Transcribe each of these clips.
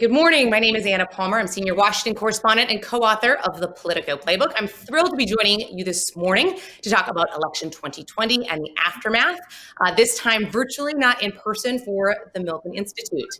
Good morning. My name is Anna Palmer. I'm senior Washington correspondent and co-author of the Politico Playbook. I'm thrilled to be joining you this morning to talk about election 2020 and the aftermath, this time virtually, not in person, for the Milken Institute.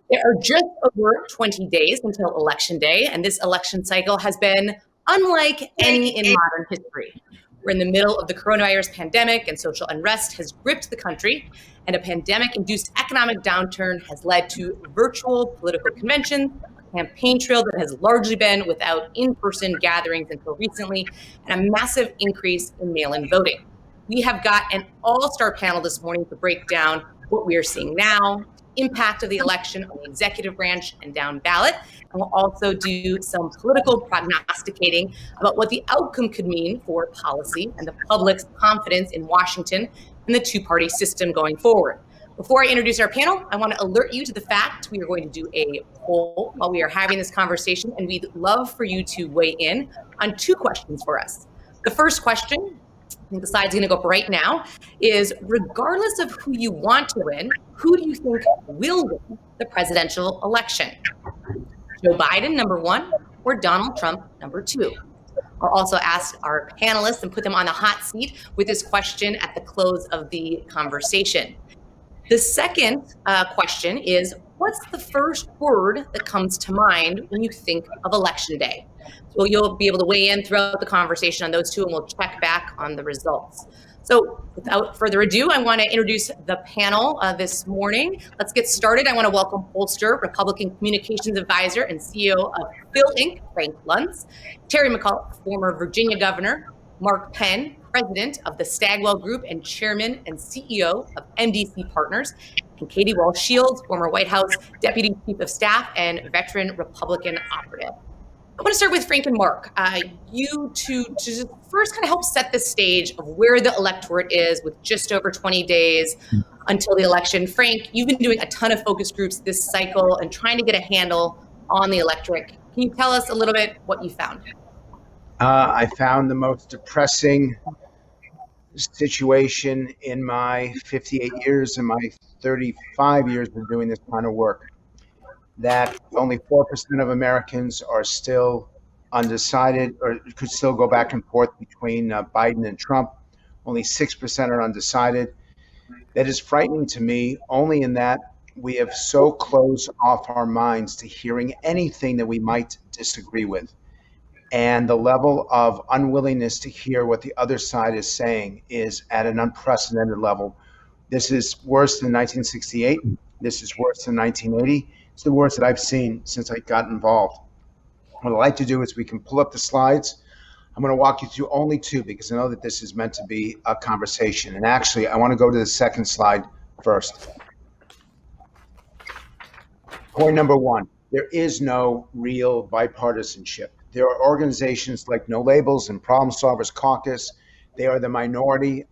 There are just over 20 days until Election Day, and this election cycle has been unlike any in modern history. We're in the middle of the coronavirus pandemic, and social unrest has gripped the country, and a pandemic-induced economic downturn has led to virtual political conventions, a campaign trail that has largely been without in-person gatherings until recently, and a massive increase in mail-in voting. We have got an all-star panel this morning to break down what we are seeing now, impact of the election on the executive branch and down ballot, and we'll also do some political prognosticating about what the outcome could mean for policy and the public's confidence in Washington and the two-party system going forward. Before I introduce our panel, I want to alert you to the fact we are going to do a poll while we are having this conversation, and we'd love for you to weigh in on two questions for us. The first question, I think the slide's going to go up right now, is regardless of who you want to win, who do you think will win the presidential election? Joe Biden, number one, or Donald Trump, number two? I'll also ask our panelists and put them on the hot seat with this question at the close of the conversation. The second question is, what's the first word that comes to mind when you think of Election Day? So you'll be able to weigh in throughout the conversation on those two, and we'll check back on the results. So without further ado, I want to introduce the panel this morning. Let's get started. I want to welcome pollster, Republican Communications Advisor and CEO of Phil Inc., Frank Luntz, Terry McAuliffe, former Virginia governor, Mark Penn, president of the Stagwell Group and chairman and CEO of MDC Partners, and Katie Walsh Shields, former White House Deputy Chief of Staff and veteran Republican operative. I want to start with Frank and Mark. You to just first kind of help set the stage of where the electorate is with just over 20 days until the election. Frank, you've been doing a ton of focus groups this cycle and trying to get a handle on the electorate. Can you tell us a little bit what you found? I found the most depressing situation in my 58 years and my 35 years of doing this kind of work, that only 4% of Americans are still undecided or could still go back and forth between Biden and Trump. Only 6% are undecided. That is frightening to me, only in that we have so closed off our minds to hearing anything that we might disagree with. And the level of unwillingness to hear what the other side is saying is at an unprecedented level. This is worse than 1968. This is worse than 1980. It's the worst that I've seen since I got involved. What I'd like to do is we can pull up the slides. I'm going to walk you through only two because I know that this is meant to be a conversation. And actually, I want to go to the second slide first. Point number one, there is no real bipartisanship. There are organizations like No Labels and Problem Solvers Caucus. They are the minority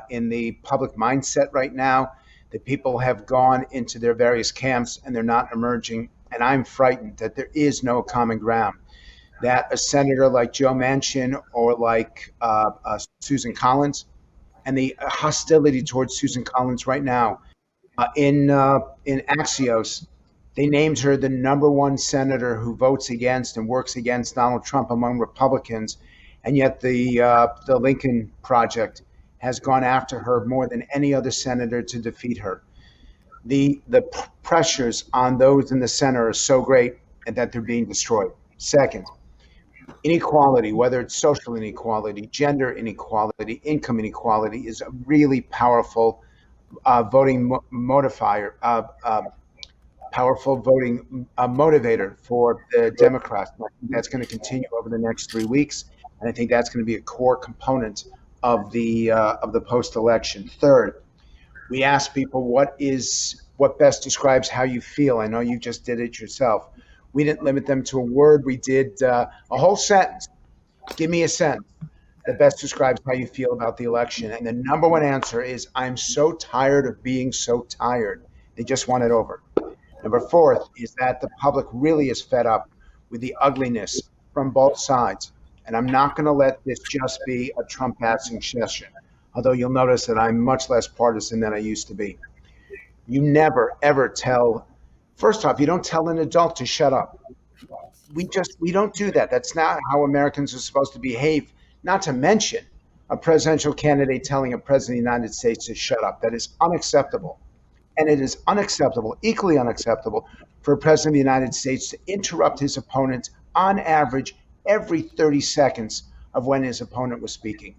in the public mindset right now. The people have gone into their various camps and they're not emerging. And I'm frightened that there is no common ground, that a senator like Joe Manchin or like Susan Collins, and the hostility towards Susan Collins right now in Axios, they named her the number one senator who votes against and works against Donald Trump among Republicans. And yet the Lincoln Project has gone after her more than any other senator to defeat her. The pressures on those in the center are so great and that they're being destroyed. Second, inequality, whether it's social inequality, gender inequality, income inequality, is a really powerful voting motivator for the Democrats. I think that's going to continue over the next 3 weeks, and I think that's going to be a core component of the post-election. Third, we asked people what best describes how you feel. I know you just did it yourself. We didn't limit them to a word. We did a whole sentence. Give me a sentence that best describes how you feel about the election. And the number one answer is, I'm so tired of being so tired. They just want it over. Number fourth is that the public really is fed up with the ugliness from both sides. And I'm not going to let this just be a Trump passing session, although you'll notice that I'm much less partisan than I used to be. You never, ever tell First off, you don't tell an adult to shut up. We don't do that. That's not how Americans are supposed to behave. Not to mention a presidential candidate telling a president of the United States to shut up. That is unacceptable. And it is unacceptable, equally unacceptable, for a president of the United States to interrupt his opponent on average every 30 seconds of when his opponent was speaking.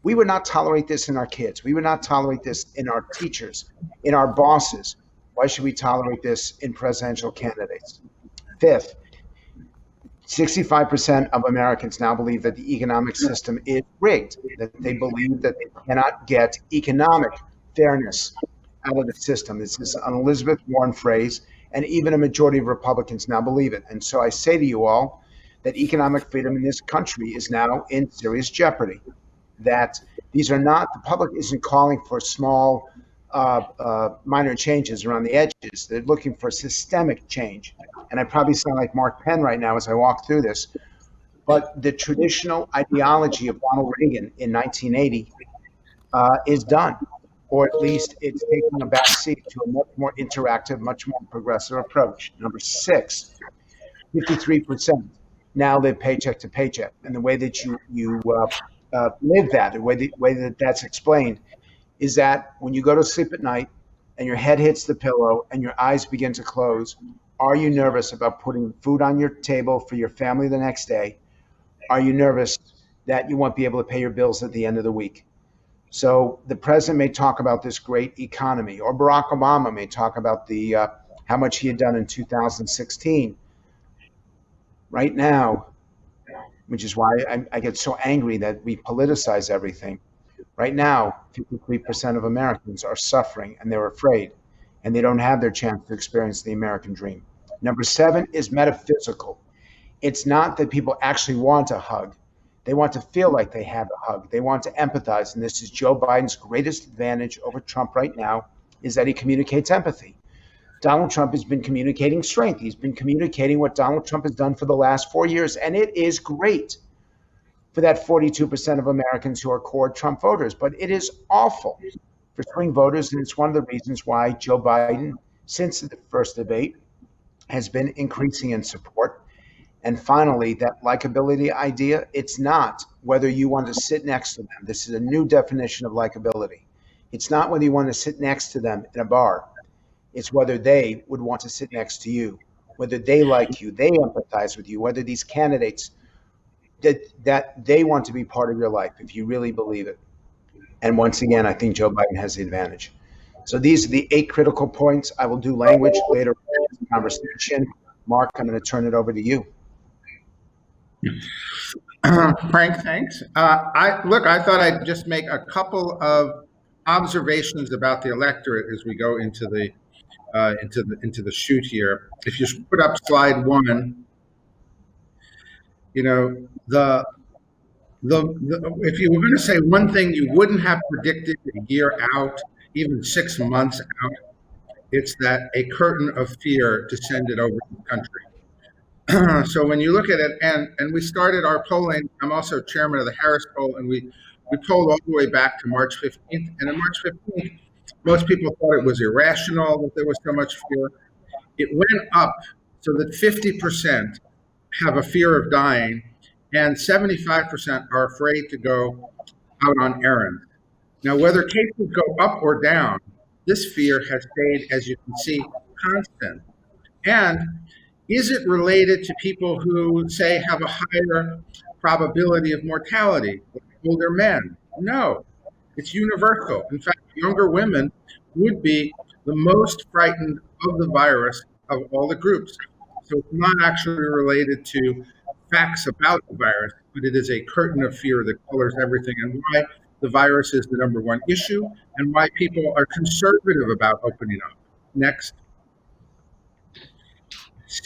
We would not tolerate this in our kids. We would not tolerate this in our teachers, in our bosses. Why should we tolerate this in presidential candidates? Fifth, 65% of Americans now believe that the economic system is rigged, that they believe that they cannot get economic fairness out of the system. This is an Elizabeth Warren phrase, and even a majority of Republicans now believe it. And so I say to you all that economic freedom in this country is now in serious jeopardy, that these are not, the public isn't calling for small, minor changes around the edges. They're looking for systemic change. And I probably sound like Mark Penn right now as I walk through this, but the traditional ideology of Ronald Reagan in 1980 is done, or at least it's taking a backseat to a much more interactive, much more progressive approach. Number six, 53% now live paycheck to paycheck. And the way that you live that, the way that that's explained, is that when you go to sleep at night and your head hits the pillow and your eyes begin to close, are you nervous about putting food on your table for your family the next day? Are you nervous that you won't be able to pay your bills at the end of the week? So the president may talk about this great economy, or Barack Obama may talk about the how much he had done in 2016. Right now, which is why I get so angry that we politicize everything. Right now, 53% of Americans are suffering and they're afraid, and they don't have their chance to experience the American dream. Number seven is metaphysical. It's not that people actually want a hug. They want to feel like they have a hug. They want to empathize. And this is Joe Biden's greatest advantage over Trump right now, is that he communicates empathy. Donald Trump has been communicating strength. He's been communicating what Donald Trump has done for the last 4 years. And it is great for that 42% of Americans who are core Trump voters. But it is awful for swing voters. And it's one of the reasons why Joe Biden, since the first debate, has been increasing in support. And finally, that likability idea, it's not whether you want to sit next to them. This is a new definition of likability. It's not whether you want to sit next to them in a bar. It's whether they would want to sit next to you, whether they like you, they empathize with you, whether these candidates, that they want to be part of your life, if you really believe it. And once again, I think Joe Biden has the advantage. So these are the 8 critical points. I will do language later in the conversation. Mark, I'm going to turn it over to you. Frank, thanks. I thought I'd just make a couple of observations about the electorate as we go into the shoot here. If you put up slide 1, you know, if you were going to say one thing you wouldn't have predicted a year out, even 6 months out, it's that a curtain of fear descended over the country. So when you look at it, and we started our polling, I'm also chairman of the Harris poll, and we polled all the way back to March 15th. And on March 15th, most people thought it was irrational that there was so much fear. It went up so that 50% have a fear of dying, and 75% are afraid to go out on errands. Now, whether cases go up or down, this fear has stayed, as you can see, constant. And is it related to people who, say, have a higher probability of mortality, like older men? No, it's universal. In fact, younger women would be the most frightened of the virus of all the groups. So it's not actually related to facts about the virus, but it is a curtain of fear that colors everything, and why the virus is the number one issue, and why people are conservative about opening up. Next.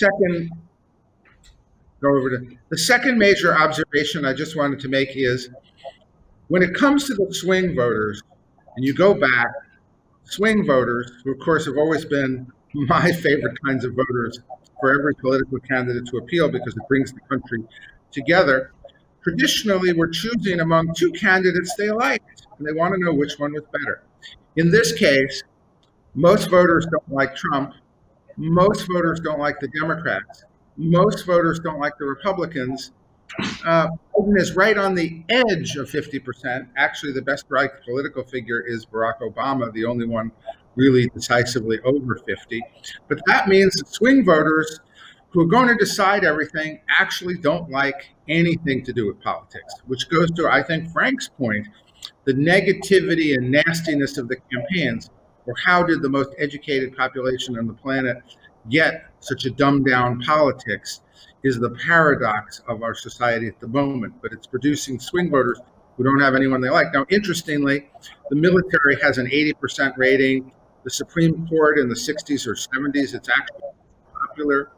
The second major observation I just wanted to make is, when it comes to the swing voters, and you go back, swing voters, who of course have always been my favorite kinds of voters for every political candidate to appeal because it brings the country together, traditionally were choosing among 2 candidates they liked, and they want to know which one was better. In this case, most voters don't like Trump, Most voters don't like the Democrats. Most voters don't like the Republicans. Biden is right on the edge of 50%. Actually, the best right political figure is Barack Obama, the only one really decisively over 50. But that means that swing voters who are going to decide everything actually don't like anything to do with politics, which goes to, I think, Frank's point, the negativity and nastiness of the campaigns, or how did the most educated population on the planet get such a dumbed down politics, is the paradox of our society at the moment. But it's producing swing voters who don't have anyone they like. Now, interestingly, the military has an 80% rating. The Supreme Court in the 60s or 70s, it's actually popular.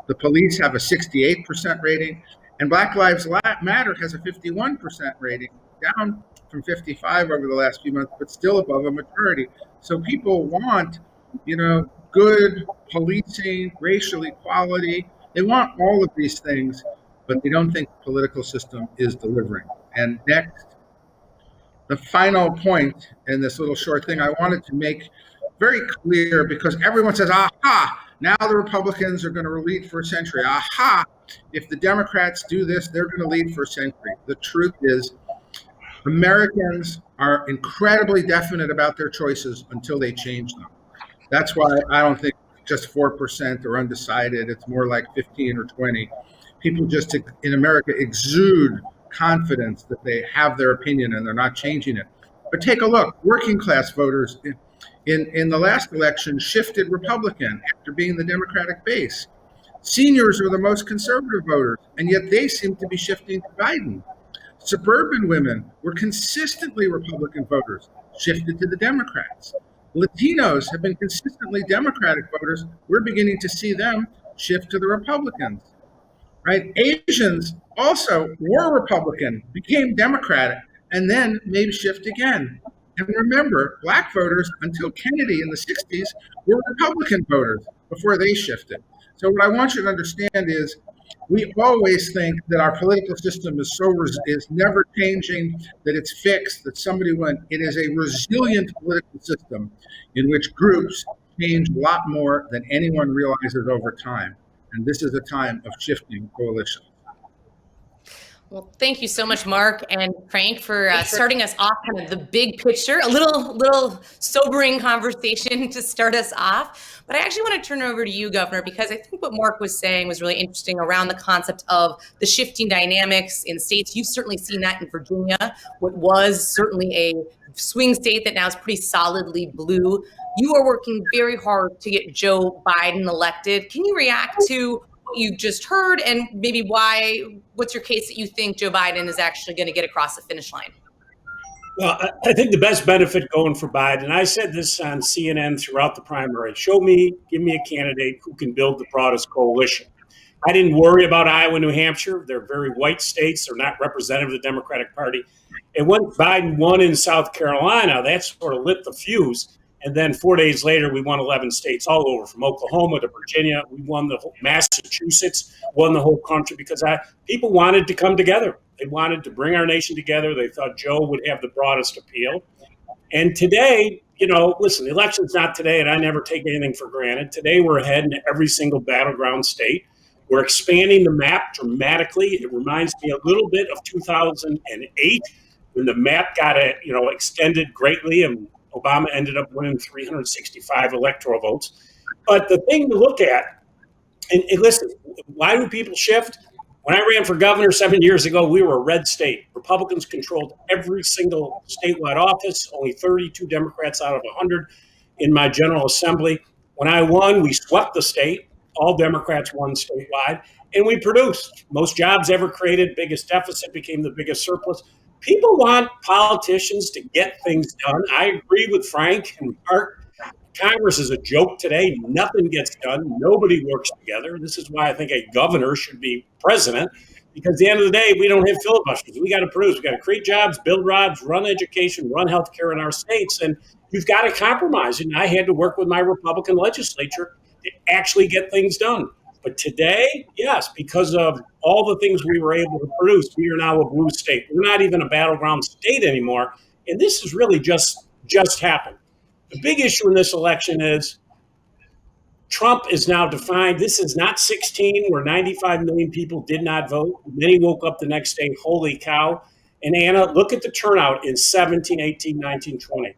The police have a 68% rating. And Black Lives Matter has a 51% rating, down from 55 over the last few months, but still above a majority. So people want, good policing, racial equality. They want all of these things, but they don't think the political system is delivering. And next, the final point in this little short thing I wanted to make very clear, because everyone says, aha, now the Republicans are going to lead for a century. Aha, if the Democrats do this, they're going to lead for a century. The truth is, Americans are incredibly definite about their choices until they change them. That's why I don't think just 4% are undecided. It's more like 15 or 20. People just in America exude confidence that they have their opinion and they're not changing it. But take a look, working class voters in the last election shifted Republican after being the Democratic base. Seniors are the most conservative voters, and yet they seem to be shifting to Biden. Suburban women were consistently Republican voters, shifted to the Democrats. Latinos have been consistently Democratic voters. We're beginning to see them shift to the Republicans, right? Asians also were Republican, became Democratic, and then maybe shift again. And remember, Black voters until Kennedy in the 60s were Republican voters before they shifted. So what I want you to understand is we always think that our political system is never changing, that it's fixed, that somebody went. It is a resilient political system in which groups change a lot more than anyone realizes over time. And this is a time of shifting coalitions. Well, thank you so much, Mark and Frank, for starting us off kind of the big picture, a little sobering conversation to start us off. But I actually want to turn it over to you, Governor, because I think what Mark was saying was really interesting around the concept of the shifting dynamics in states. You've certainly seen that in Virginia, what was certainly a swing state that now is pretty solidly blue. You are working very hard to get Joe Biden elected. Can you react to what you just heard, and maybe what's your case that you think Joe Biden is actually going to get across the finish line? Well, I think the best benefit going for Biden, I said this on CNN throughout the primary, give me a candidate who can build the broadest coalition. I didn't worry about Iowa, New Hampshire. They're very white states. They're not representative of the Democratic Party. And when Biden won in South Carolina, that sort of lit the fuse. And then 4 days later, we won 11 states all over, from Oklahoma to Virginia. We won the whole Massachusetts, won the whole country, because people wanted to come together. They wanted to bring our nation together. They thought Joe would have the broadest appeal. And today, listen, the election's not today, and I never take anything for granted. Today, we're ahead in every single battleground state. We're expanding the map dramatically. It reminds me a little bit of 2008, when the map got extended greatly, and Obama ended up winning 365 electoral votes. But the thing to look at, and listen, why do people shift? When I ran for governor 7 years ago, we were a red state. Republicans controlled every single statewide office, only 32 Democrats out of 100 in my General Assembly. When I won, we swept the state. All Democrats won statewide. And we produced most jobs ever created, biggest deficit, became the biggest surplus. People want politicians to get things done. I agree with Frank and Mark. Congress is a joke today. Nothing gets done. Nobody works together. This is why I think a governor should be president, because at the end of the day, we don't have filibusters. We got to produce. We got to create jobs, build roads, run education, run healthcare in our states. And you've got to compromise. And I had to work with my Republican legislature to actually get things done. But today, yes, because of all the things we were able to produce, we are now a blue state. We're not even a battleground state anymore. And this has really just happened. The big issue in this election is Trump is now defined. This is not 16, where 95 million people did not vote. Many woke up the next day, holy cow. And Anna, look at the turnout in 17, 18, 19, 20.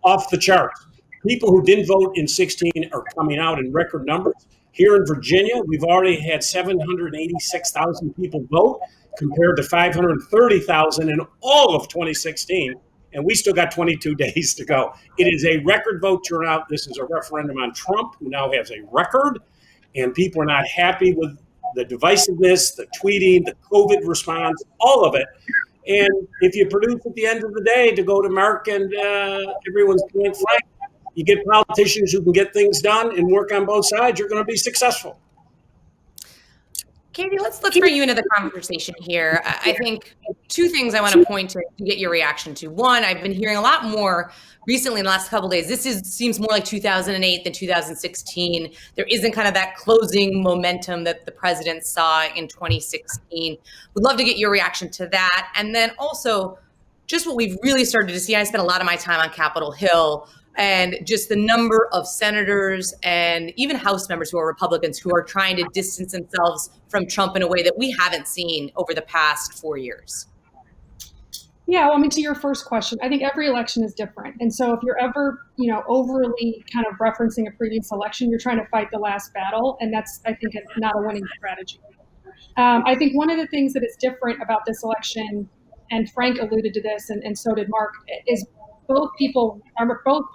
Off the charts. People who didn't vote in 16 are coming out in record numbers. Here in Virginia, we've already had 786,000 people vote compared to 530,000 in all of 2016. And we still got 22 days to go. It is a record vote turnout. This is a referendum on Trump, who now has a record. And people are not happy with the divisiveness, the tweeting, the COVID response, all of it. And if you produce at the end of the day to go to Mark and everyone's point flank, you get politicians who can get things done and work on both sides, you're going to be successful. Katie, let's bring you into the conversation here. I think two things I want to point to get your reaction to. One, I've been hearing a lot more recently in the last couple of days. Seems more like 2008 than 2016. There isn't kind of that closing momentum that the president saw in 2016. Would love to get your reaction to that. And then also just what we've really started to see. I spent a lot of my time on Capitol Hill, and just the number of senators and even House members who are Republicans who are trying to distance themselves from Trump in a way that we haven't seen over the past 4 years. Yeah, well, I mean, to your first question, I think every election is different. And so if you're ever, overly kind of referencing a previous election, you're trying to fight the last battle. And that's, I think, not a winning strategy. I think one of the things that is different about this election, and Frank alluded to this, and so did Mark, is both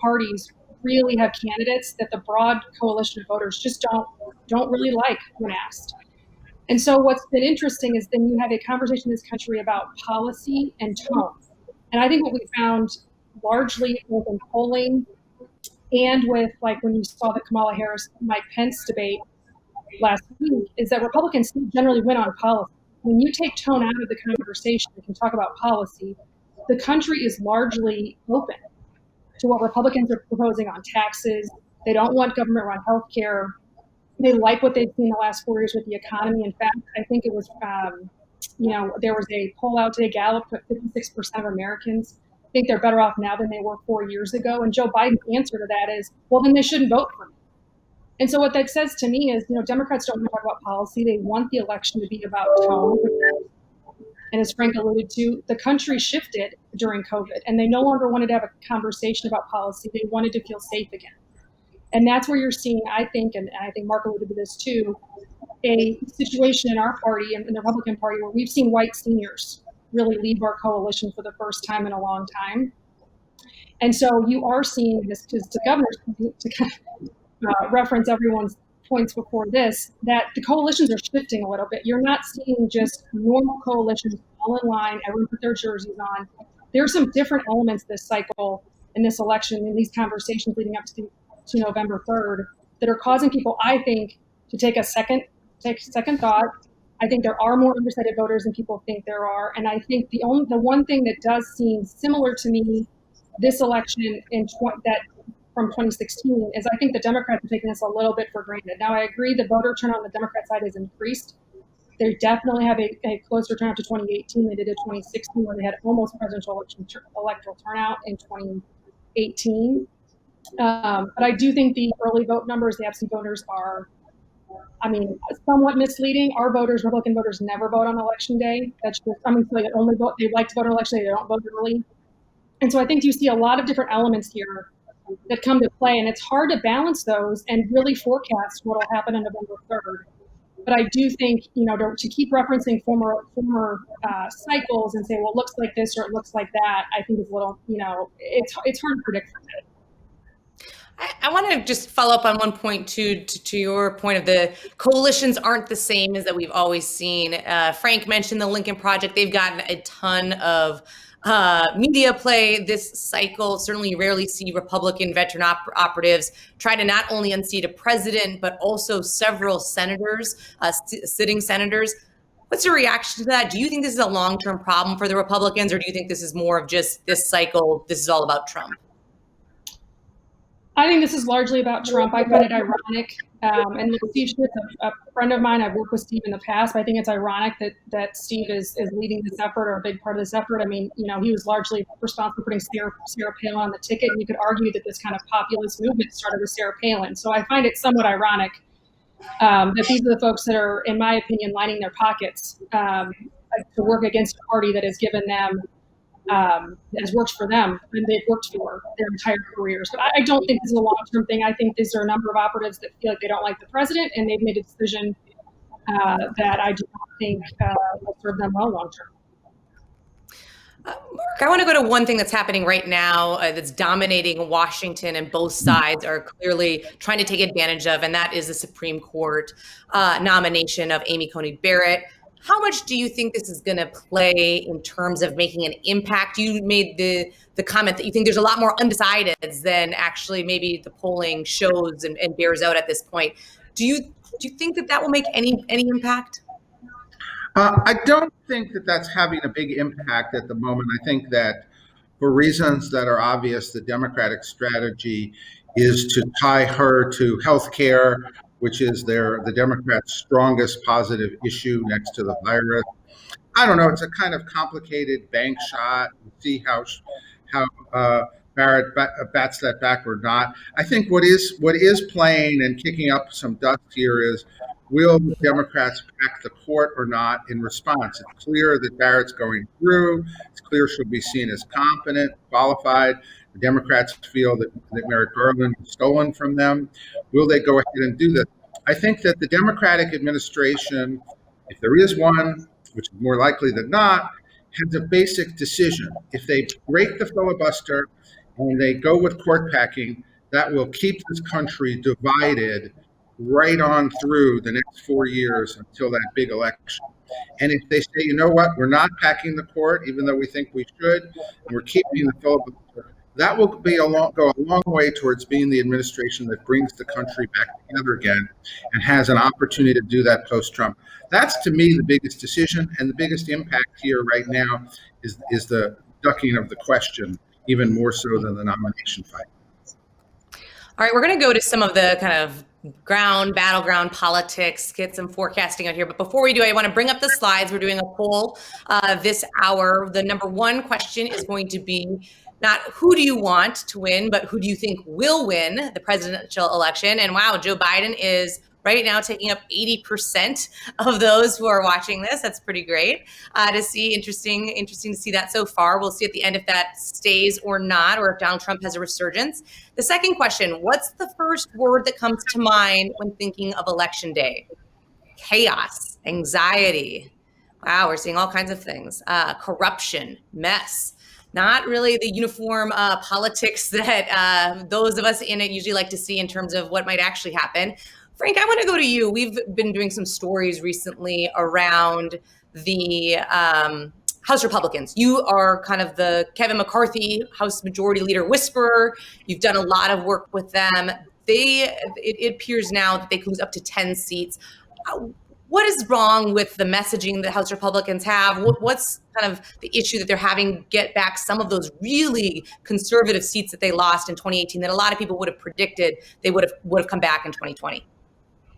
parties really have candidates that the broad coalition of voters just don't really like when asked. And so what's been interesting is then you have a conversation in this country about policy and tone. And I think what we found largely both in polling and with like when you saw the Kamala Harris-Mike Pence debate last week is that Republicans generally win on policy. When you take tone out of the conversation and can talk about policy, the country is largely open to what Republicans are proposing on taxes. They don't want government-run health care. They like what they've seen the last 4 years with the economy. In fact, I think it was, there was a poll out today, Gallup put 56% of Americans think they're better off now than they were 4 years ago. And Joe Biden's answer to that is, well, then they shouldn't vote for me. And so what that says to me is, Democrats don't want to talk about policy. They want the election to be about tone. And as Frank alluded to, the country shifted during COVID, and they no longer wanted to have a conversation about policy. They wanted to feel safe again. And that's where you're seeing, I think, and I think Mark alluded to this too, a situation in our party and in the Republican Party where we've seen white seniors really leave our coalition for the first time in a long time. And so you are seeing this, because the governors, to kind of reference everyone's points before this, that the coalitions are shifting a little bit. You're not seeing just normal coalitions all in line, everyone put their jerseys on. There are some different elements this cycle, in this election, in these conversations leading up to November 3rd, that are causing people, I think, to take a second thought. I think there are more undecided voters than people think there are. And I think the one thing that does seem similar to me this election from 2016 is I think the Democrats are taking this a little bit for granted. Now, I agree the voter turnout on the Democrat side has increased. They definitely have a closer turnout to 2018 than they did in 2016, where they had almost presidential electoral turnout in 2018. But I do think the early vote numbers, the absentee voters, are, somewhat misleading. Our voters, Republican voters, never vote on election day. That's just, so they only vote. They like to vote on election day. They don't vote early. And so I think you see a lot of different elements here that come to play, and it's hard to balance those and really forecast what will happen on November 3rd. But I do think, to keep referencing former cycles and say, well, it looks like this or it looks like that, I think is a little, it's hard to predict from it. I want to just follow up on one point to your point of the coalitions aren't the same as that we've always seen. Frank mentioned the Lincoln Project. They've gotten a ton of media play this cycle. Certainly you rarely see Republican veteran operatives try to not only unseat a president, but also several senators, sitting senators. What's your reaction to that? Do you think this is a long-term problem for the Republicans, or do you think this is more of just this cycle, this is all about Trump? I think this is largely about Trump. I find it ironic. And Steve Schmidt's a friend of mine. I've worked with Steve in the past, but I think it's ironic that Steve is leading this effort, or a big part of this effort. I mean, he was largely responsible for putting Sarah Palin on the ticket. And you could argue that this kind of populist movement started with Sarah Palin. So I find it somewhat ironic that these are the folks that are, in my opinion, lining their pockets to work against a party that has given them, has worked for them, and they've worked for their entire careers. But I don't think this is a long-term thing. I think these are a number of operatives that feel like they don't like the president, and they've made a decision that I do not think will serve them well long-term. Mark, I want to go to one thing that's happening right now that's dominating Washington, and both sides are clearly trying to take advantage of, and that is the Supreme Court nomination of Amy Coney Barrett. How much do you think this is going to play in terms of making an impact? You made the comment that you think there's a lot more undecideds than actually maybe the polling shows and bears out at this point. Do you think that will make any impact? I don't think that that's having a big impact at the moment. I think that for reasons that are obvious, the Democratic strategy is to tie her to health care, which is the Democrats' strongest positive issue next to the virus. I don't know. It's a kind of complicated bank shot. We'll see how Barrett bats that back or not. I think what is playing and kicking up some dust here is, will the Democrats pack the court or not in response? It's clear that Barrett's going through. It's clear she'll be seen as competent, qualified. The Democrats feel that Merrick Garland was stolen from them. Will they go ahead and do this? I think that the Democratic administration, if there is one, which is more likely than not, has a basic decision. If they break the filibuster and they go with court packing, that will keep this country divided right on through the next 4 years until that big election. And if they say, you know what, we're not packing the court, even though we think we should, and we're keeping the filibuster, that will go a long way towards being the administration that brings the country back together again and has an opportunity to do that post-Trump. That's, to me, the biggest decision, and the biggest impact here right now is the ducking of the question, even more so than the nomination fight. All right, we're going to go to some of the kind of battleground politics, get some forecasting out here. But before we do, I want to bring up the slides. We're doing a poll this hour. The number one question is going to be not who do you want to win, but who do you think will win the presidential election? And wow, Joe Biden is right now taking up 80% of those who are watching this. That's pretty great to see. Interesting to see that so far. We'll see at the end if that stays or not, or if Donald Trump has a resurgence. The second question, what's the first word that comes to mind when thinking of Election Day? Chaos, anxiety. Wow, we're seeing all kinds of things. Corruption, mess. Not really the uniform politics that those of us in it usually like to see in terms of what might actually happen. Frank, I want to go to you. We've been doing some stories recently around the House Republicans. You are kind of the Kevin McCarthy House Majority Leader whisperer. You've done a lot of work with them. It appears now that they could lose up to 10 seats. What is wrong with the messaging that House Republicans have? What's kind of the issue that they're having get back some of those really conservative seats that they lost in 2018 that a lot of people would have predicted they would have come back in 2020?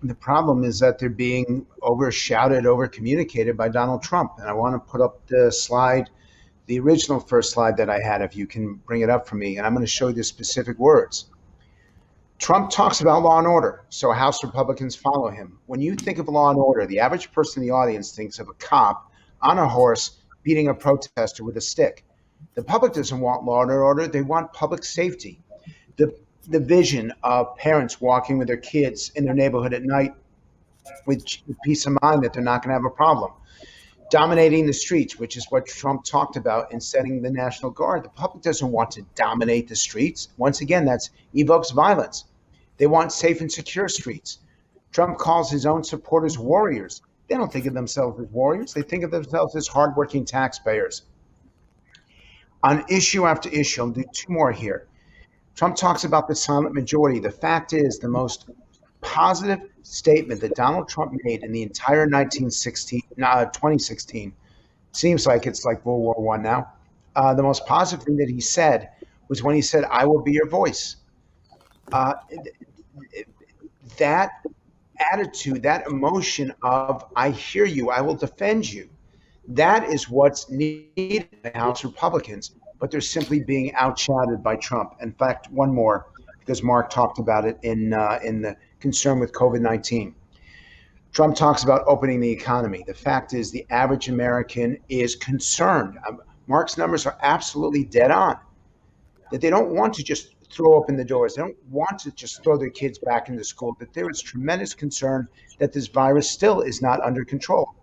The problem is that they're being overshouted, over-communicated by Donald Trump. And I want to put up the slide, the original first slide that I had, if you can bring it up for me. And I'm going to show you the specific words. Trump talks about law and order, so House Republicans follow him. When you think of law and order, the average person in the audience thinks of a cop on a horse beating a protester with a stick. The public doesn't want law and order, they want public safety. The vision of parents walking with their kids in their neighborhood at night with peace of mind that they're not going to have a problem. Dominating the streets, which is what Trump talked about in setting the National Guard. The public doesn't want to dominate the streets. Once again, that evokes violence. They want safe and secure streets. Trump calls his own supporters warriors. They don't think of themselves as warriors. They think of themselves as hardworking taxpayers. On issue after issue, I'll do two more here. Trump talks about the silent majority. The fact is, the most positive statement that Donald Trump made in the entire 2016, seems like it's like World War I now. The most positive thing that he said was when he said, "I will be your voice." Uh, that attitude, that emotion of, I hear you, I will defend you, that is what's needed in the House Republicans, but they're simply being outshouted by Trump. In fact, one more, because Mark talked about it in the concern with COVID-19. Trump talks about opening the economy. The fact is, the average American is concerned. Mark's numbers are absolutely dead on. That they don't want to just throw open the doors. They don't want to just throw their kids back into school. That there is tremendous concern that this virus still is not under control.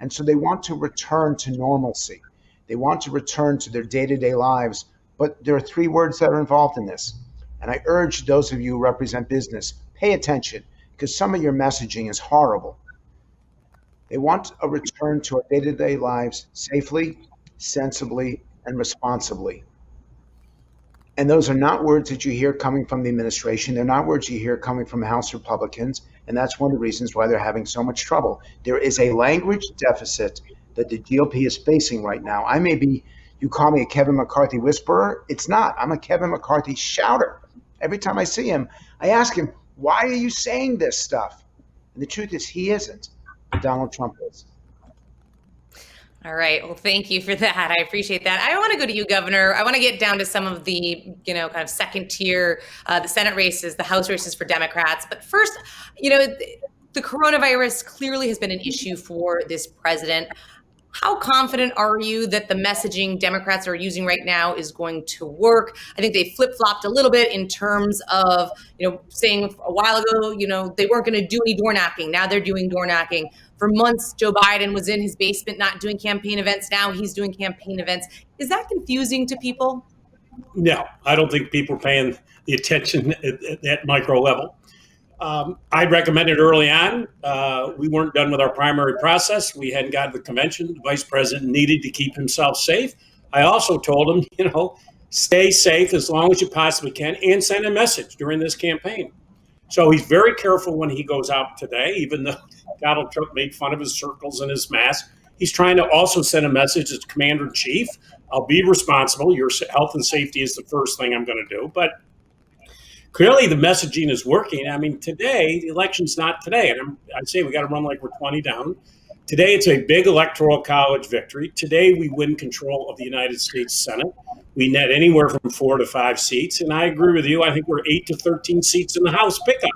And so they want to return to normalcy. They want to return to their day-to-day lives. But there are three words that are involved in this. And I urge those of you who represent business, pay attention, because some of your messaging is horrible. They want a return to our day-to-day lives safely, sensibly, and responsibly. And those are not words that you hear coming from the administration. They're not words you hear coming from House Republicans. And that's one of the reasons why they're having so much trouble. There is a language deficit that the GOP is facing right now. You call me a Kevin McCarthy whisperer. It's not. I'm a Kevin McCarthy shouter. Every time I see him, I ask him, why are you saying this stuff? And the truth is, he isn't. Donald Trump is. All right. Well, thank you for that. I appreciate that. I want to go to you, Governor. I want to get down to some of the, kind of second tier, the Senate races, the House races for Democrats. But first, the coronavirus clearly has been an issue for this president. How confident are you that the messaging Democrats are using right now is going to work? I think they flip-flopped a little bit in terms of, saying a while ago, they weren't going to do any door knocking. Now they're doing door knocking. For months, Joe Biden was in his basement not doing campaign events. Now he's doing campaign events. Is that confusing to people? No, I don't think people are paying the attention at that micro level. I recommended early on, we weren't done with our primary process. We hadn't gotten the convention. The vice president needed to keep himself safe. I also told him, stay safe as long as you possibly can and send a message during this campaign. So he's very careful when he goes out today, even though Donald Trump made fun of his circles and his mask. He's trying to also send a message as commander-in-chief. I'll be responsible. Your health and safety is the first thing I'm going to do. But clearly the messaging is working. I mean, today, the election's not today. And I'd say we got to run like we're 20 down. Today, it's a big electoral college victory. Today, we win control of the United States Senate. We net anywhere from 4 to 5 seats. And I agree with you. I think we're 8 to 13 seats in the House pickup.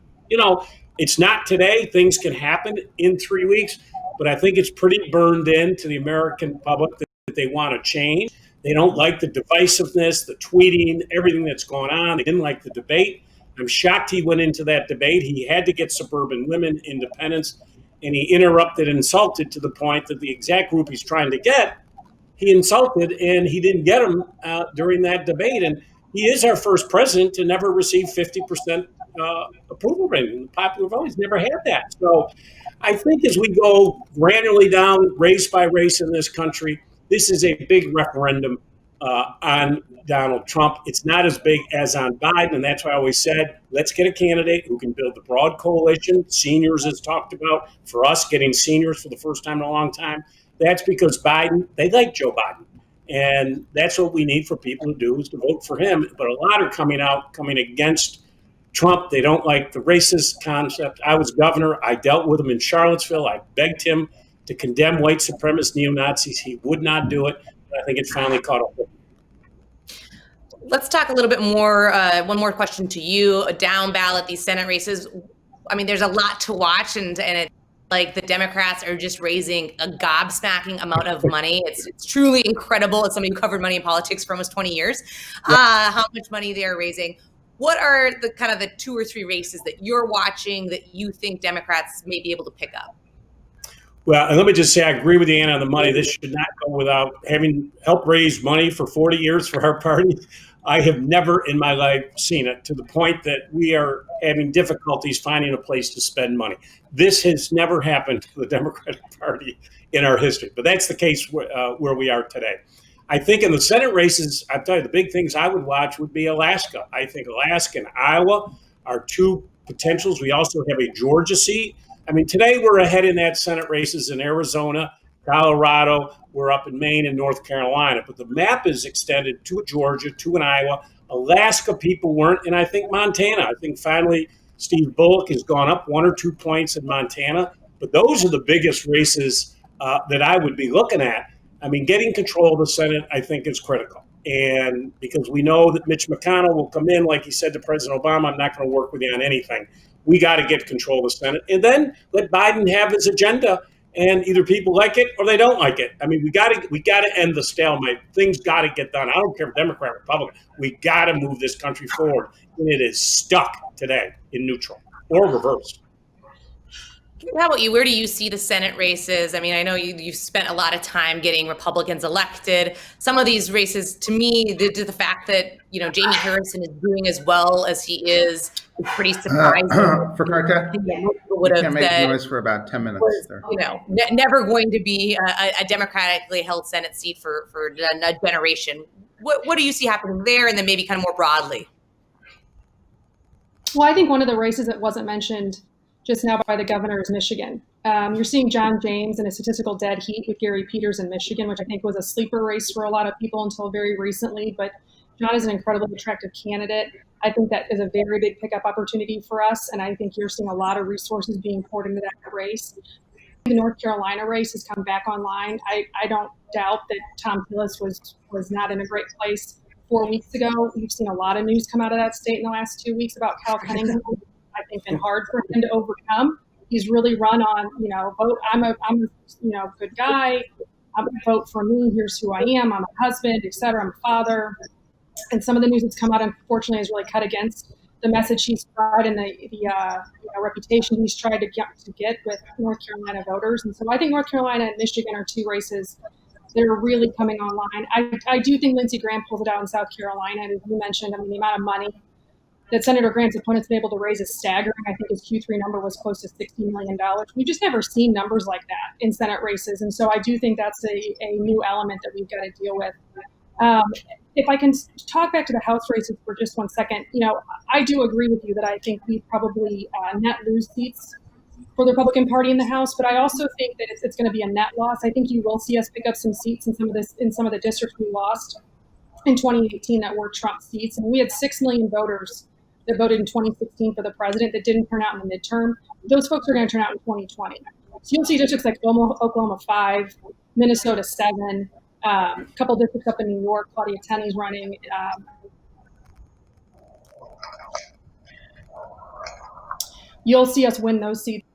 It's not today. Things can happen in 3 weeks. But I think it's pretty burned in to the American public that they want to change. They don't like the divisiveness, the tweeting, everything that's going on. They didn't like the debate. I'm shocked he went into that debate. He had to get suburban women, independents, and he interrupted and insulted to the point that the exact group he's trying to get, he insulted, and he didn't get them during that debate. And he is our first president to never receive 50% approval rating. The popular vote, he's never had that. So I think as we go gradually down, race by race in this country, this is a big referendum on Donald Trump. It's not as big as on Biden, and that's why I always said, let's get a candidate who can build the broad coalition. Seniors is talked about. For us, getting seniors for the first time in a long time, that's because Biden, they like Joe Biden. And that's what we need for people to do, is to vote for him. But a lot are coming against Trump. They don't like the racist concept. I was governor. I dealt with him in Charlottesville. I begged him to condemn white supremacist neo-Nazis. He would not do it. I think it's finally caught up with him. Let's talk a little bit more. One more question to you. Down ballot, these Senate races. I mean, there's a lot to watch, and it's like the Democrats are just raising a gobsmacking amount of money. It's truly incredible. As somebody who covered money in politics for almost 20 years, how much money they are raising. What are the kind of the 2 or 3 races that you're watching that you think Democrats may be able to pick up? Well, and let me just say, I agree with Ann on the money. This should not go without having helped raise money for 40 years for our party. I have never in my life seen it, to the point that we are having difficulties finding a place to spend money. This has never happened to the Democratic Party in our history, but that's the case where we are today. I think in the Senate races, I'll tell you, the big things I would watch would be Alaska. I think Alaska and Iowa are 2 potentials. We also have a Georgia seat. I mean, today we're ahead in that Senate races in Arizona, Colorado, we're up in Maine and North Carolina, but the map is extended to Georgia, to an Iowa. Alaska people weren't, and I think Montana. I think finally Steve Bullock has gone up 1 or 2 points in Montana. But those are the biggest races that I would be looking at. I mean, getting control of the Senate, I think, is critical. And because we know that Mitch McConnell will come in, like he said to President Obama, I'm not going to work with you on anything. We got to get control of the Senate. And then let Biden have his agenda. And either people like it or they don't like it. I mean, we got to end the stalemate. Things got to get done. I don't care if Democrat, Republican. We got to move this country forward. And it is stuck today in neutral or reversed. How about you? Where do you see the Senate races? I mean, I know you've spent a lot of time getting Republicans elected. Some of these races, to me, due to the fact that, Jamie Harrison is doing as well as he is pretty surprising. For Carta, would have can't make said, noise for about 10 minutes. was, There. Never going to be a democratically held Senate seat for a generation. What do you see happening there? And then maybe kind of more broadly. Well, I think one of the races that wasn't mentioned just now by the governor is Michigan. You're seeing John James in a statistical dead heat with Gary Peters in Michigan, which I think was a sleeper race for a lot of people until very recently. But John is an incredibly attractive candidate. I think that is a very big pickup opportunity for us. And I think you're seeing a lot of resources being poured into that race. The North Carolina race has come back online. I don't doubt that Tom Tillis was not in a great place 4 weeks ago. We've seen a lot of news come out of that state in the last 2 weeks about Cal Cunningham. I think been hard for him to overcome. He's really run on, vote. I'm a good guy. Vote for me. Here's who I am. I'm a husband, et cetera. I'm a father. And some of the news that's come out, unfortunately, has really cut against the message he's tried and the reputation he's tried to get with North Carolina voters. And so I think North Carolina and Michigan are 2 races that are really coming online. I do think Lindsey Graham pulls it out in South Carolina. And as you mentioned, the amount of money that Senator Graham's opponent's been able to raise is staggering. I think his Q3 number was close to $16 million. We've just never seen numbers like that in Senate races. And so I do think that's a new element that we've got to deal with. If I can talk back to the House races for just 1 second, I do agree with you that I think we probably net lose seats for the Republican Party in the House, but I also think that it's going to be a net loss. I think you will see us pick up some seats in some of the districts we lost in 2018 that were Trump seats. And we had 6 million voters that voted in 2016 for the president that didn't turn out in the midterm. Those folks are going to turn out in 2020. So you'll see districts like Oklahoma 5, Minnesota 7, a couple districts up in New York. Claudia Tenney's running. You'll see us win those seats.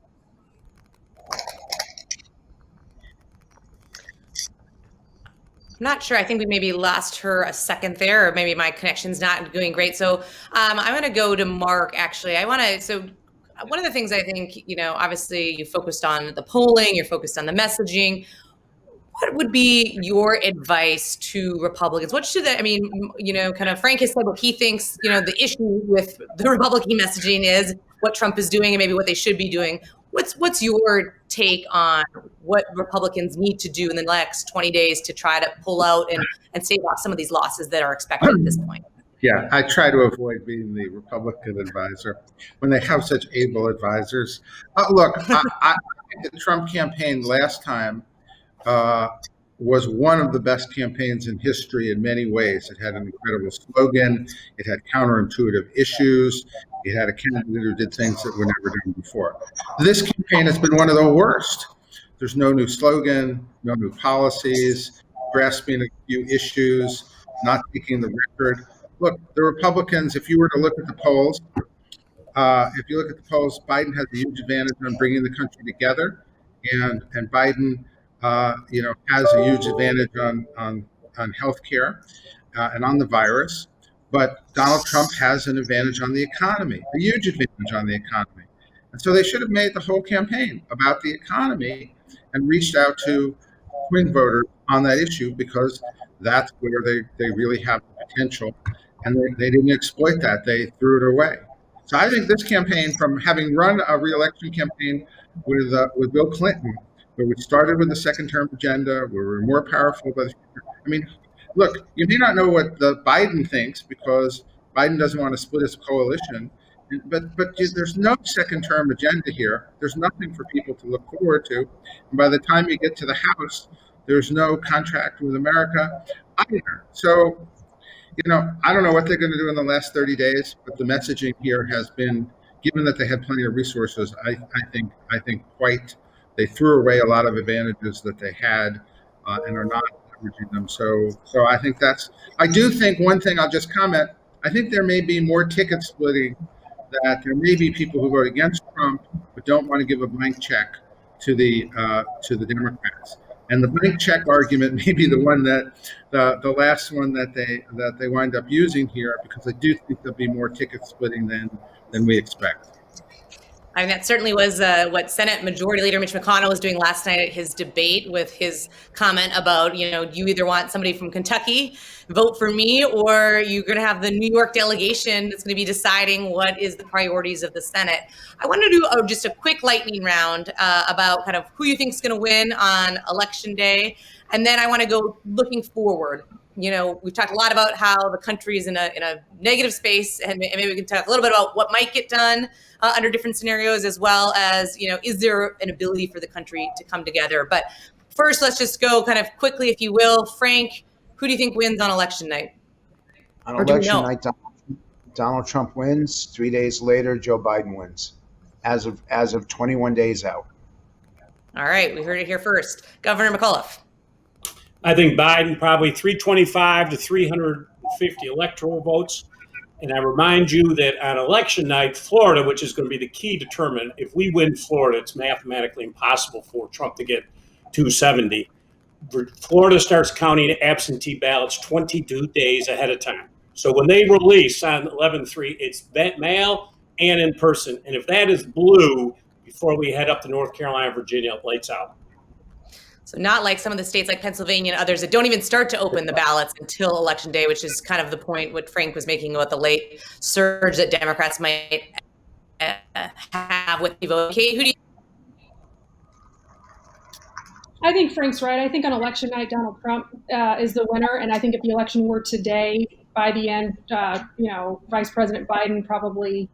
I'm not sure. I think we maybe lost her a second there, or maybe my connection's not doing great. So I'm going to go to Mark, actually. So one of the things I think, obviously you focused on the polling, you're focused on the messaging. What would be your advice to Republicans? What should kind of Frank has said what he thinks, the issue with the Republican messaging is what Trump is doing and maybe what they should be doing. What's your take on what Republicans need to do in the next 20 days to try to pull out and stave off some of these losses that are expected at this point? Yeah, I try to avoid being the Republican advisor when they have such able advisors. Look, I think the Trump campaign last time was one of the best campaigns in history in many ways. It had an incredible slogan. It had counterintuitive issues. It had a candidate who did things that were never done before. This campaign has been one of the worst. There's no new slogan, no new policies, grasping a few issues, not taking the record. Look, the Republicans, if you were to look at the polls, Biden has a huge advantage on bringing the country together, and Biden has a huge advantage on health care and on the virus. But Donald Trump has an advantage on the economy, a huge advantage on the economy. And so they should have made the whole campaign about the economy and reached out to swing voters on that issue, because that's where they really have the potential. And they didn't exploit that. They threw it away. So I think this campaign, from having run a re-election campaign with Bill Clinton, where we started with the second term agenda, where we're more powerful. Look, you may not know what the Biden thinks because Biden doesn't want to split his coalition, but there's no second term agenda here. There's nothing for people to look forward to. And by the time you get to the House, there's no contract with America either. So, I don't know what they're going to do in the last 30 days, but the messaging here has been, given that they had plenty of resources, I think quite, they threw away a lot of advantages that they had and are not leveraging them. So I think I do think one thing I'll just comment, I think there may be more ticket splitting, that there may be people who vote against Trump but don't want to give a blank check to the Democrats. And the blank check argument may be the one that the last one that they wind up using here, because I do think there'll be more ticket splitting than we expect. I mean, that certainly was what Senate Majority Leader Mitch McConnell was doing last night at his debate, with his comment about, you either want somebody from Kentucky, vote for me, or you're going to have the New York delegation that's going to be deciding what is the priorities of the Senate. I want to do just a quick lightning round about kind of who you think is going to win on Election Day. And then I want to go looking forward. We've talked a lot about how the country is in a negative space, and maybe we can talk a little bit about what might get done under different scenarios, as well as, is there an ability for the country to come together? But first, let's just go kind of quickly, if you will. Frank, who do you think wins on election night? On election night, Donald Trump wins. 3 days later, Joe Biden wins, as of 21 days out. All right, we heard it here first. Governor McAuliffe. I think Biden probably 325 to 350 electoral votes. And I remind you that on election night, Florida, which is going to be the key determinant, if we win Florida, it's mathematically impossible for Trump to get 270. Florida starts counting absentee ballots 22 days ahead of time. So when they release on 11/3, it's mail and in person. And if that is blue before we head up to North Carolina, Virginia, lights out. So not like some of the states like Pennsylvania and others that don't even start to open the ballots until Election Day, which is kind of the point what Frank was making about the late surge that Democrats might have with the vote. Kate, who do you? I think Frank's right. I think on election night, Donald Trump is the winner. And I think if the election were today, by the end, Vice President Biden probably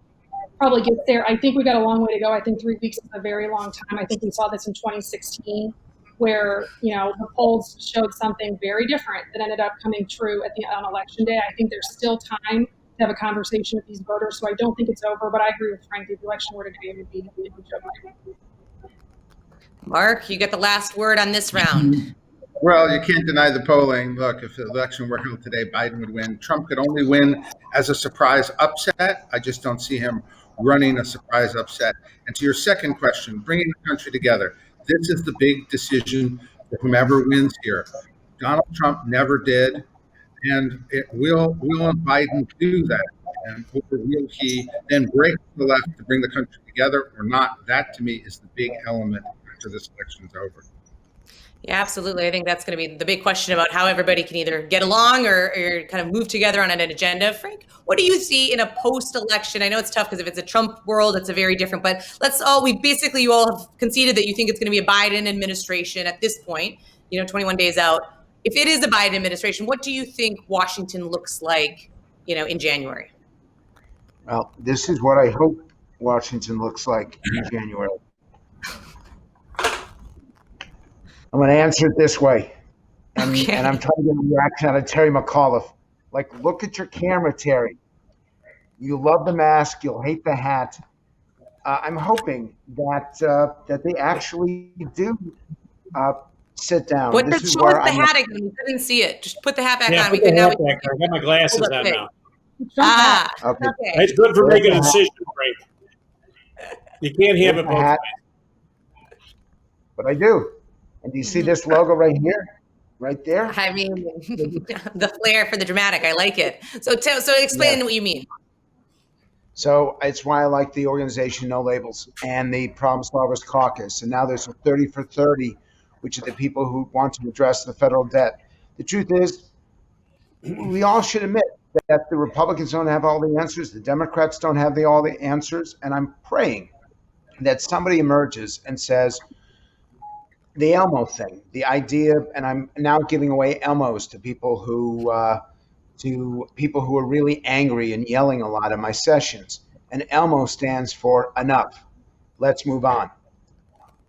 gets there. I think we've got a long way to go. I think 3 weeks is a very long time. I think we saw this in 2016. Where the polls showed something very different that ended up coming true on election day. I think there's still time to have a conversation with these voters, so I don't think it's over. But I agree with Frank. If the election were today, it would be Joe Biden. Mark, you get the last word on this round. Well, you can't deny the polling. Look, if the election were held today, Biden would win. Trump could only win as a surprise upset. I just don't see him running a surprise upset. And to your second question, bringing the country together. This is the big decision for whomever wins here. Donald Trump never did, and will Biden do that? And will he then break the left to bring the country together or not? That, to me, is the big element after this election's over. Yeah, absolutely. I think that's going to be the big question about how everybody can either get along or kind of move together on an agenda. Frank, what do you see in a post-election? I know it's tough because if it's a Trump world, it's a very different, but you all have conceded that you think it's going to be a Biden administration at this point, 21 days out. If it is a Biden administration, what do you think Washington looks like, in January? Well, this is what I hope Washington looks like in January. I'm going to answer it this way, and I'm trying to get a reaction out of Terry McAuliffe. Like, look at your camera, Terry. You love the mask. You'll hate the hat. I'm hoping that they actually do sit down. Show us the hat again. We couldn't see it. Just put the hat back on. Put the hat back on. I got my glasses on now. Okay. It's good for making a decision, Frank. You can't have it both ways. But I do. And do you see this logo right here? Right there? I mean, the flair for the dramatic. I like it. So explain what you mean. So it's why I like the organization No Labels and the Problem Solvers Caucus. And now there's a 30 for 30, which are the people who want to address the federal debt. The truth is, we all should admit that the Republicans don't have all the answers. The Democrats don't have all the answers. And I'm praying that somebody emerges and says, the Elmo thing, the idea, and I'm now giving away Elmos to people who are really angry and yelling a lot in my sessions. And Elmo stands for enough. Let's move on.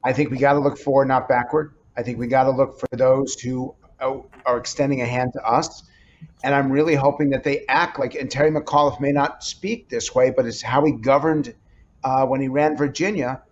I think we got to look forward, not backward. I think we got to look for those who are extending a hand to us. And I'm really hoping that they act like, and Terry McAuliffe may not speak this way, but it's how he governed when he ran Virginia,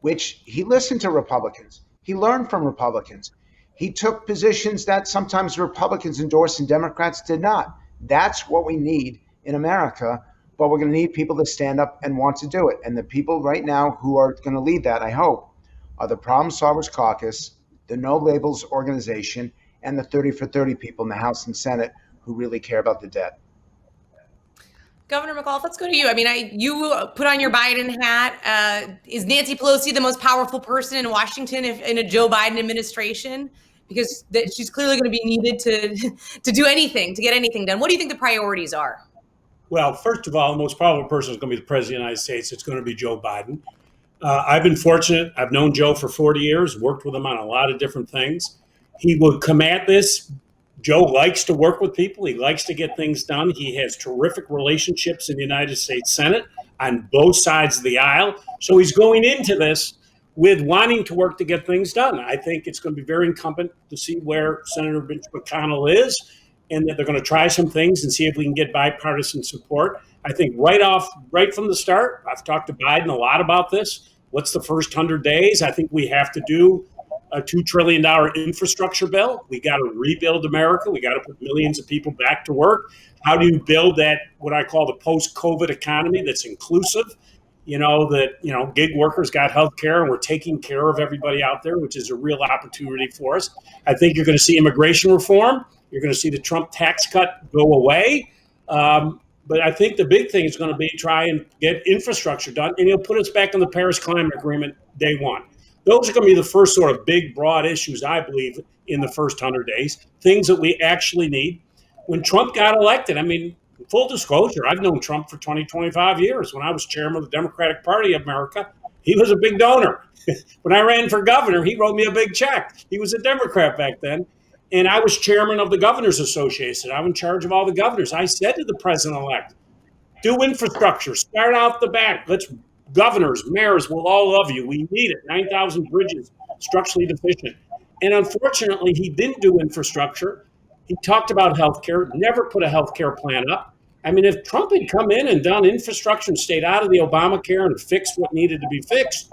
which he listened to Republicans. He learned from Republicans. He took positions that sometimes Republicans endorsed and Democrats did not. That's what we need in America, but we're going to need people to stand up and want to do it. And the people right now who are going to lead that, I hope, are the Problem Solvers Caucus, the No Labels organization, and the 30 for 30 people in the House and Senate who really care about the debt. Governor McAuliffe, let's go to you. I mean, you put on your Biden hat. Is Nancy Pelosi the most powerful person in Washington in a Joe Biden administration? Because she's clearly going to be needed to do anything, to get anything done. What do you think the priorities are? Well, first of all, the most powerful person is going to be the President of the United States. It's going to be Joe Biden. I've been fortunate. I've known Joe for 40 years, worked with him on a lot of different things. He will come at this. Joe likes to work with people. He likes to get things done. He has terrific relationships in the United States Senate on both sides of the aisle. So he's going into this with wanting to work to get things done. I think it's going to be very incumbent to see where Senator Mitch McConnell is, and that they're going to try some things and see if we can get bipartisan support. I think right from the start, I've talked to Biden a lot about this. What's the first 100 days? I think we have to do a $2 trillion infrastructure bill. We got to rebuild America. We got to put millions of people back to work. How do you build that, what I call the post-COVID economy that's inclusive? Gig workers got health care and we're taking care of everybody out there, which is a real opportunity for us. I think you're going to see immigration reform. You're going to see the Trump tax cut go away. But I think the big thing is going to be try and get infrastructure done, and he'll put us back in the Paris Climate Agreement day one. Those are going to be the first sort of big, broad issues, I believe, in the first 100 days, things that we actually need. When Trump got elected, I mean, full disclosure, I've known Trump for 20, 25 years. When I was chairman of the Democratic Party of America, he was a big donor. When I ran for governor, he wrote me a big check. He was a Democrat back then. And I was chairman of the Governors Association. I'm in charge of all the governors. I said to the president-elect, do infrastructure, start out the back. Governors, mayors will all love you. We need it. 9,000 bridges, structurally deficient. And unfortunately, he didn't do infrastructure. He talked about healthcare, never put a healthcare plan up. I mean, if Trump had come in and done infrastructure and stayed out of the Obamacare and fixed what needed to be fixed,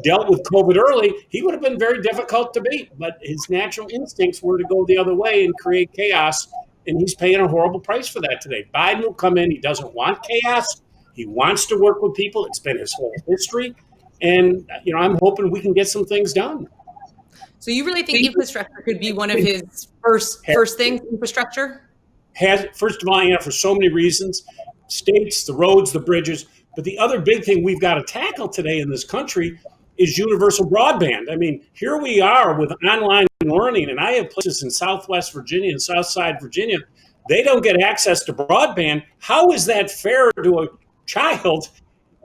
dealt with COVID early, he would have been very difficult to beat. But his natural instincts were to go the other way and create chaos. And he's paying a horrible price for that today. Biden will come in. He doesn't want chaos. He wants to work with people. It's been his whole history. And, I'm hoping we can get some things done. So you really think infrastructure could be one of his first things, infrastructure? First of all, for so many reasons, states, the roads, the bridges. But the other big thing we've got to tackle today in this country is universal broadband. I mean, here we are with online learning, and I have places in Southwest Virginia and Southside Virginia. They don't get access to broadband. How is that fair to a child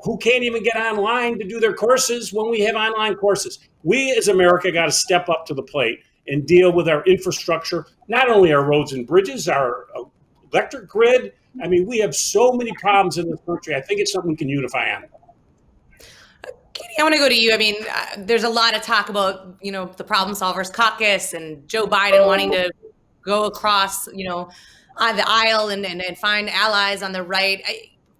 who can't even get online to do their courses when we have online courses? We as America got to step up to the plate and deal with our infrastructure, not only our roads and bridges, our electric grid. I mean, we have so many problems in this country. I think it's something we can unify on. Katie, I want to go to you. I mean, there's a lot of talk about, the Problem Solvers Caucus and Joe Biden wanting to go across, on the aisle and find allies on the right.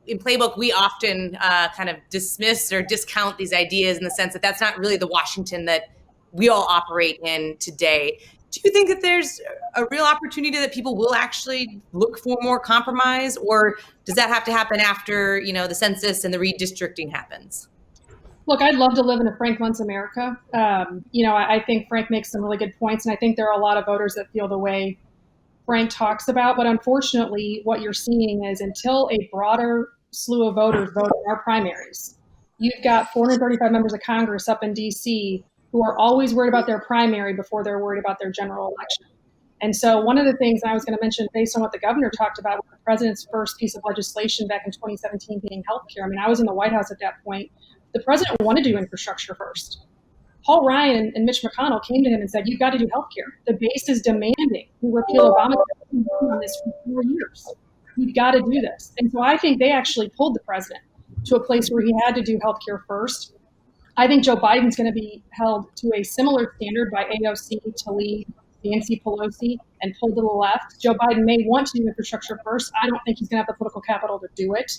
In Playbook, we often kind of dismiss or discount these ideas in the sense that that's not really the Washington that we all operate in today. Do you think that there's a real opportunity that people will actually look for more compromise, or does that have to happen after, the census and the redistricting happens? Look, I'd love to live in a Frank Luntz America. I think Frank makes some really good points, and I think there are a lot of voters that feel the way Frank talks about. But unfortunately, what you're seeing is until a broader slew of voters vote in our primaries, you've got 435 members of Congress up in D.C. who are always worried about their primary before they're worried about their general election. And so one of the things I was going to mention, based on what the governor talked about with the president's first piece of legislation back in 2017 being healthcare. I mean, I was in the White House at that point. The president wanted to do infrastructure first. Paul Ryan and Mitch McConnell came to him and said, you've got to do healthcare. The base is demanding we repeal Obamacare. We've been on this for 4 years. You've got to do this. And so I think they actually pulled the president to a place where he had to do healthcare first. I think Joe Biden's going to be held to a similar standard by AOC, Tlaib, Nancy Pelosi. and pull to the left. Joe Biden may want to do infrastructure first. I don't think he's going to have the political capital to do it.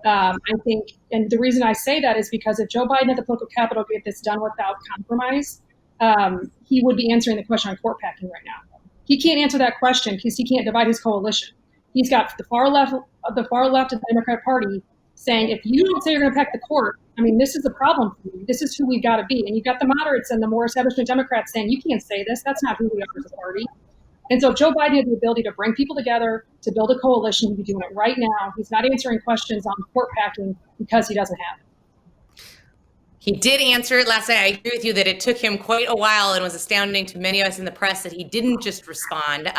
I think, and the reason I say that is because if Joe Biden had the political capital to get this done without compromise, he would be answering the question on court packing right now. He can't answer that question because he can't divide his coalition. He's got the far left of the Democratic Party saying, if you don't say you're going to pack the court, I mean, this is the problem for you. This is who we've got to be. And you've got the moderates and the more establishment Democrats saying, you can't say this. That's not who we are as a party. And so if Joe Biden had the ability to bring people together, to build a coalition, he'd be doing it right now. He's not answering questions on court packing because he doesn't have it. He did answer it last night. I agree with you that it took him quite a while and was astounding to many of us in the press that he didn't just respond.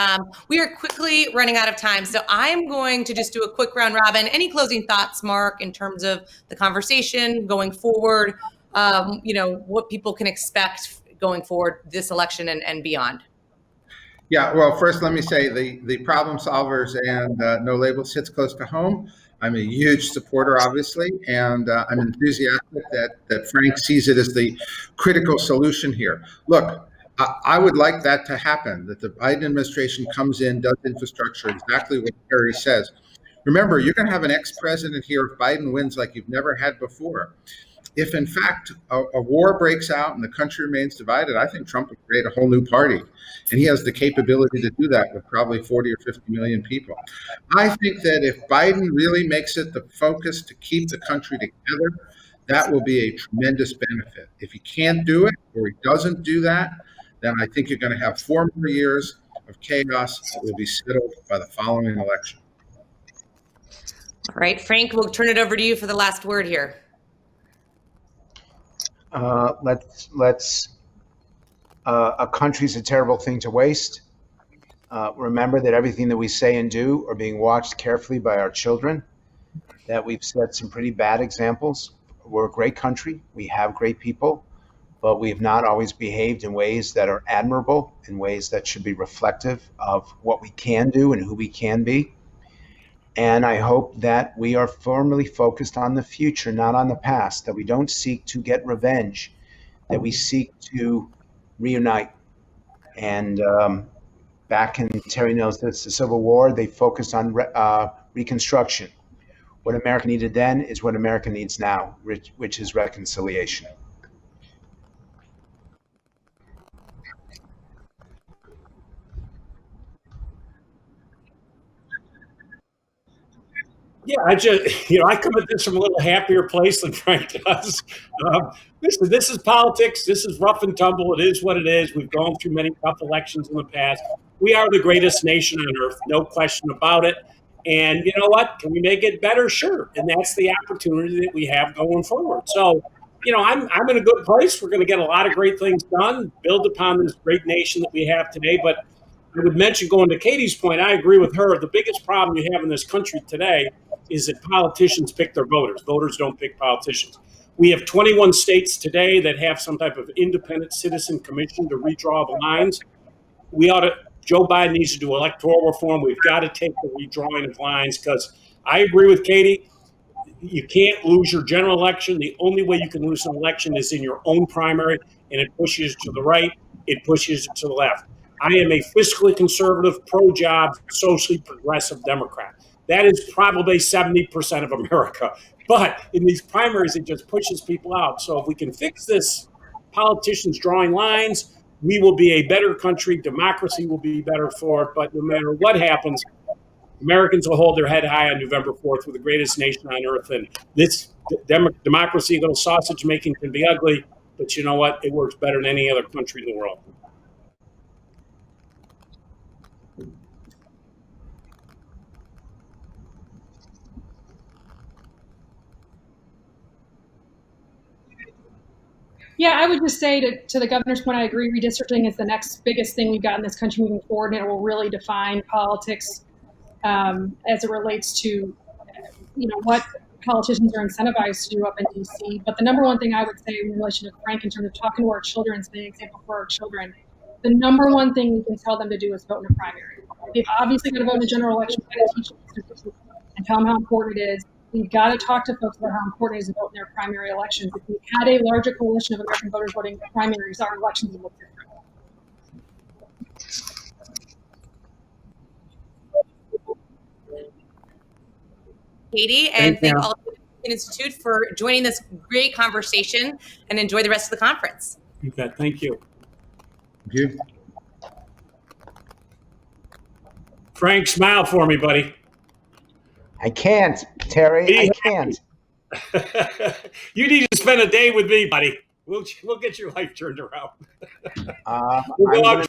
We are quickly running out of time, so I'm going to just do a quick round robin. Any closing thoughts, Mark, in terms of the conversation going forward, what people can expect going forward this election and beyond? Yeah, well, first let me say the problem solvers and no labels hits close to home. I'm a huge supporter, obviously, and I'm enthusiastic that Frank sees it as the critical solution here. Look, I would like that to happen, that the Biden administration comes in, does infrastructure, exactly what Kerry says. Remember, you're going to have an ex-president here if Biden wins like you've never had before. If, in fact, a war breaks out and the country remains divided, I think Trump would create a whole new party. And he has the capability to do that with probably 40 or 50 million people. I think that if Biden really makes it the focus to keep the country together, that will be a tremendous benefit. If he can't do it or he doesn't do that, then I think you're going to have 4 more years of chaos that will be settled by the following election. All right, Frank, we'll turn it over to you for the last word here. A country's a terrible thing to waste. Remember that everything that we say and do are being watched carefully by our children, that we've set some pretty bad examples. We're a great country. We have great people, but we've not always behaved in ways that are admirable, in ways that should be reflective of what we can do and who we can be. And I hope that we are firmly focused on the future, not on the past, that we don't seek to get revenge, that we seek to reunite. And back in Terry knows this, the Civil War, they focused on reconstruction. What America needed then is what America needs now, which is reconciliation. Yeah, I come at this from a little happier place than Frank does. Listen, this is politics. This is rough and tumble. It is what it is. We've gone through many tough elections in the past. We are the greatest nation on earth, no question about it. And you know what? Can we make it better? Sure. And that's the opportunity that we have going forward. So, I'm in a good place. We're going to get a lot of great things done, build upon this great nation that we have today. But I would mention, going to Katie's point, I agree with her. The biggest problem you have in this country today is that politicians pick their voters. Voters don't pick politicians. We have 21 states today that have some type of independent citizen commission to redraw the lines. Joe Biden needs to do electoral reform. We've got to take the redrawing of lines, because I agree with Katie. You can't lose your general election. The only way you can lose an election is in your own primary, and it pushes to the right, it pushes to the left. I am a fiscally conservative, pro-job, socially progressive Democrat. That is probably 70% of America. But in these primaries, it just pushes people out. So if we can fix this, politicians drawing lines, we will be a better country. Democracy will be better for it. But no matter what happens, Americans will hold their head high on November 4th. We're the greatest nation on earth. And this democracy, little sausage making, can be ugly. But you know what? It works better than any other country in the world. Yeah, I would just say to the governor's point, I agree. Redistricting is the next biggest thing we've got in this country moving forward, and it will really define politics as it relates to, what politicians are incentivized to do up in D.C. But the number one thing I would say in relation to Frank, in terms of talking to our children, as an example for our children, the number one thing we can tell them to do is vote in a primary. They've obviously got to vote in the general election and tell them how important it is. We've got to talk to folks about how important it is to vote in their primary elections. If we had a larger coalition of American voters voting in primaries, our elections would look different. Katie, and Thank thank you. all of the Milken Institute for joining this great conversation, and enjoy the rest of the conference. You bet. Thank you. Thank you. Frank, smile for me, buddy. I can't, Terry. I can't. You need to spend a day with me, buddy. We'll get your life turned around. I'm We'll go out gonna